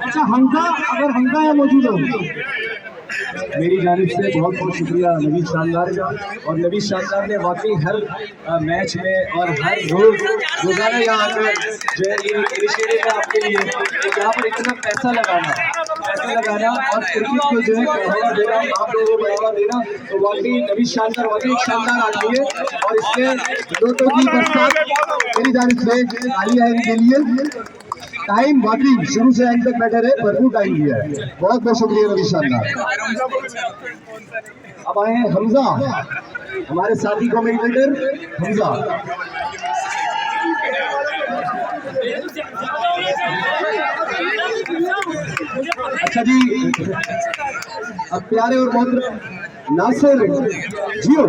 अच्छा हमजा, अगर हमजा यहाँ मौजूद हो। मेरी जानिब से बहुत बहुत शुक्रिया नवीद शानदार का। और नवीद शानदार ने वाकई हर मैच में और हर रोज रोजाना यहाँ आकर जो है ये इनिशिएटिव है आपके लिए, तो यहाँ पर इतना पैसा लगाना और क्रिकेट को जो है बढ़ावा देना, आप लोगों को बढ़ावा देना, तो वाकई नवीद शानदार वाकई एक शानदार आदमी है। और इसमें नोटों की बरसात मेरी जानिब से तालियां हैं इनके लिए। टाइम वाकई शुरू से एंड तक बेटर है, भरपूर टाइम दिया है। बहुत बहुत शुक्रिया नवीद शानदार। अब आए हैं हमजा, हमारे साथी कमेंटेटर हमजा। अच्छा जी, अब प्यारे और मोहतरम नासिर जियो।